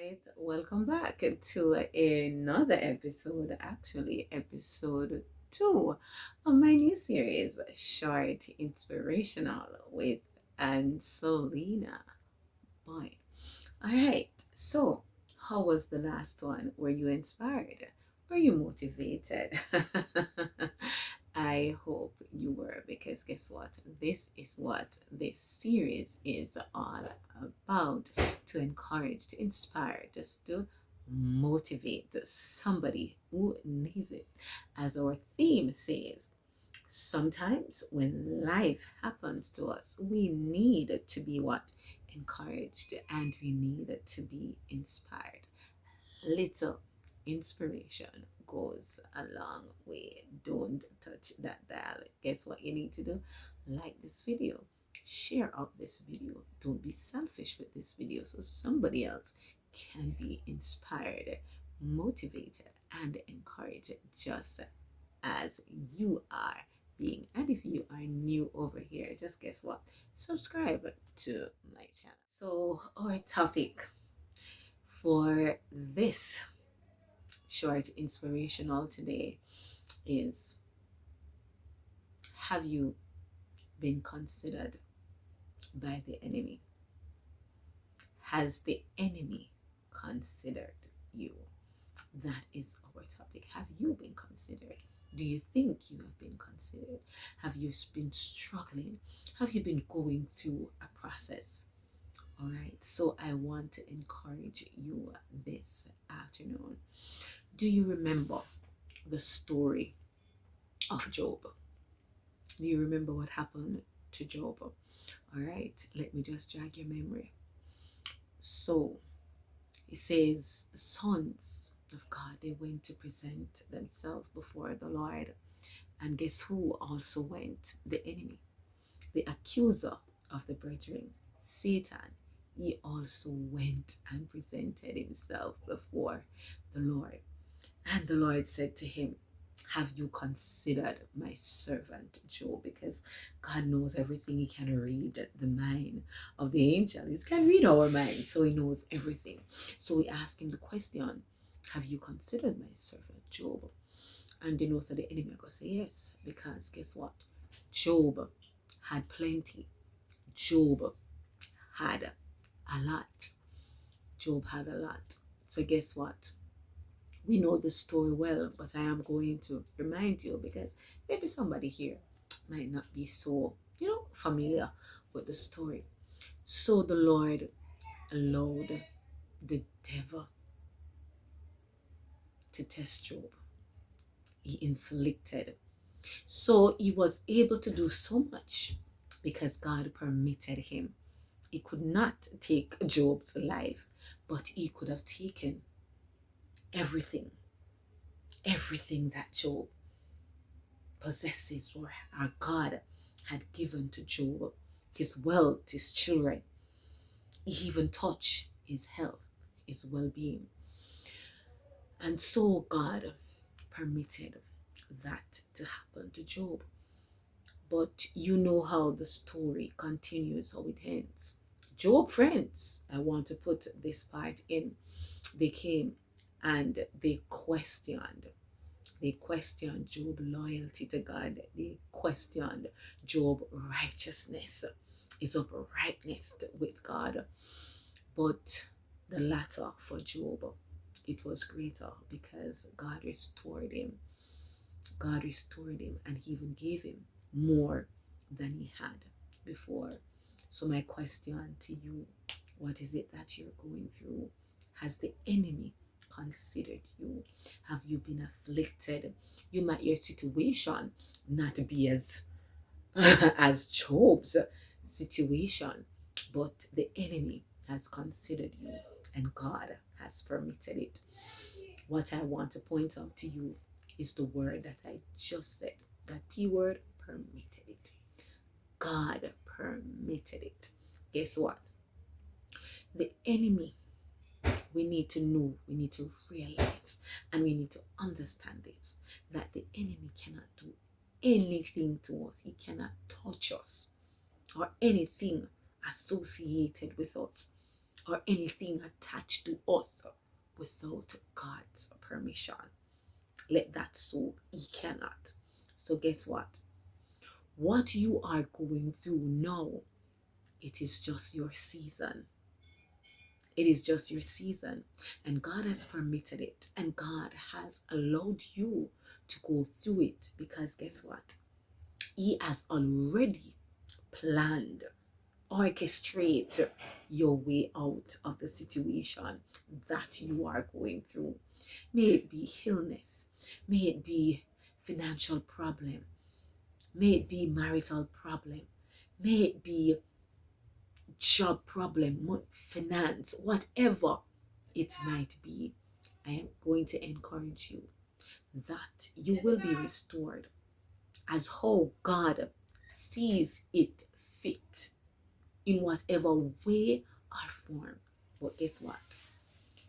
Guys, welcome back to another episode, actually, episode 2 of my new series, Short Inspirational with Ancelena. Boy. All right, so how was the last one? Were you inspired? Were you motivated? I hope you were, because guess what? This is what this series is all about, to encourage, to inspire, just to motivate somebody who needs it. As our theme says, sometimes when life happens to us, we need to be what? Encouraged, and we need to be inspired. Little inspiration goes a long way. Don't touch that dial. Guess what you need to do? Like this video, share out this video. Don't be selfish with this video so somebody else can be inspired, motivated, and encouraged just as you are being. And if you are new over here, just guess what? Subscribe to my channel. So, our topic for this short inspirational today is, have you been considered by the enemy? Has the enemy considered you? That is our topic. Have you been considered? Do you think you have been considered? Have you been struggling? Have you been going through a process? All right, so I want to encourage you this afternoon. Do you remember the story of Job? Do you remember what happened to Job? All right, let me just jog your memory. So it says, the sons of God, they went to present themselves before the Lord. And guess who also went? The enemy, the accuser of the brethren, Satan. He also went and presented himself before the Lord. And the Lord said to him, have you considered my servant Job? Because God knows everything. He can read the mind of the angel. He can read our mind, so he knows everything. So we asked him the question, have you considered my servant Job? And so the enemy going to say yes, because guess what? Job had plenty. Job had a lot. Job had a lot. So guess what? We know the story well, but I am going to remind you, because maybe somebody here might not be so, familiar with the story. So the Lord allowed the devil to test Job. He inflicted. So he was able to do so much because God permitted him. He could not take Job's life, but he could have taken everything, everything that Job possesses, or our God had given to Job, his wealth, his children. He even touched his health, his well-being. And so God permitted that to happen to Job. But you know how the story continues, how it ends. Job friends, I want to put this part in, they came and they questioned Job's loyalty to God. They questioned Job's righteousness, his uprightness with God. But the latter for Job, it was greater, because God restored him. God restored him, and he even gave him more than he had before. So my question to you, what is it that you're going through? Has the enemy considered you? Have you been afflicted? You might, your situation not be as as Job's situation, but the enemy has considered you, and God has permitted it. What I want to point out to you is the word that I just said. That P word, permitted it. God permitted it. Guess what? The enemy, we need to know, we need to realize, and we need to understand this, that the enemy cannot do anything to us. He cannot touch us or anything associated with us or anything attached to us without God's permission. Let that so he cannot. So guess what? What you are going through now, it is just your season. It is just your season. And God has permitted it. And God has allowed you to go through it. Because guess what? He has already planned, orchestrate your way out of the situation that you are going through. May it be illness. May it be financial problem. May it be marital problem. May it be job problem, finance, whatever it might be. I am going to encourage you that you will be restored as how God sees it fit in whatever way or form. But guess what?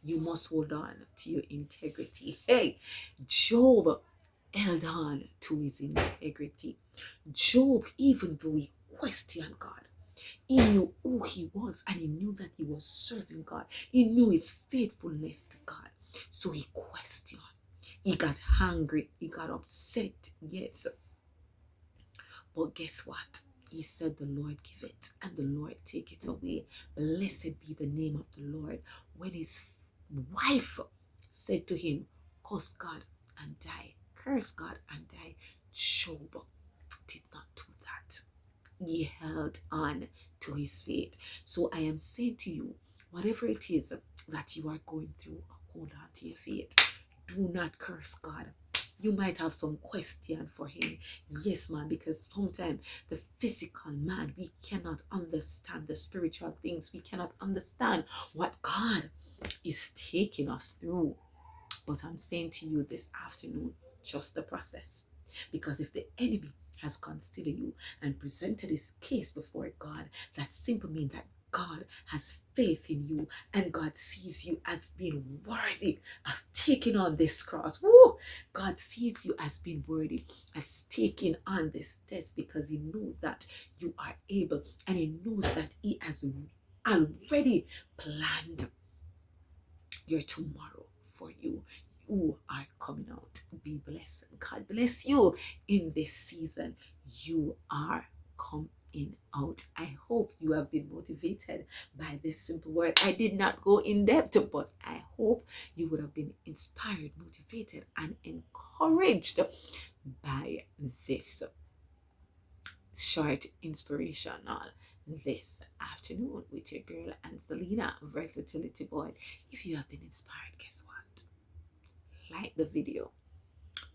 You must hold on to your integrity. Hey, Job held on to his integrity. Job, even though he questioned God, he knew who he was and he knew that he was serving God. He knew his faithfulness to God. So he questioned. He got hungry. He got upset. Yes. But guess what? He said, the Lord give it and the Lord take it away. Blessed be the name of the Lord. When his wife said to him, curse God and die. Curse God and die. Job did not do that. He held on to his faith. So I am saying to you, whatever it is that you are going through, hold on to your faith. Do not curse God. You might have some question for him. Yes, man, because sometimes the physical man, we cannot understand the spiritual things. We cannot understand what God is taking us through. But I'm saying to you this afternoon, trust the process. Because if the enemy has considered you and presented his case before God, that simply means that God has faith in you and God sees you as being worthy of taking on this cross. Woo! God sees you as being worthy, as taking on this test because he knows that you are able and he knows that he has already planned your tomorrow for you. You are coming out. Be blessed. God bless you in this season. You are coming out. I hope you have been motivated by this simple word. I did not go in depth, but I hope you would have been inspired, motivated, and encouraged by this short inspirational this afternoon with your girl Ancelena Versatility Boy. If you have been inspired, guess what? Like the video,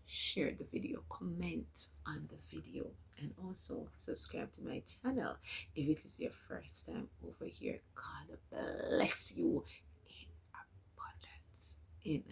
share the video, comment on the video, and also subscribe to my channel if it is your first time over here. God bless you in abundance. In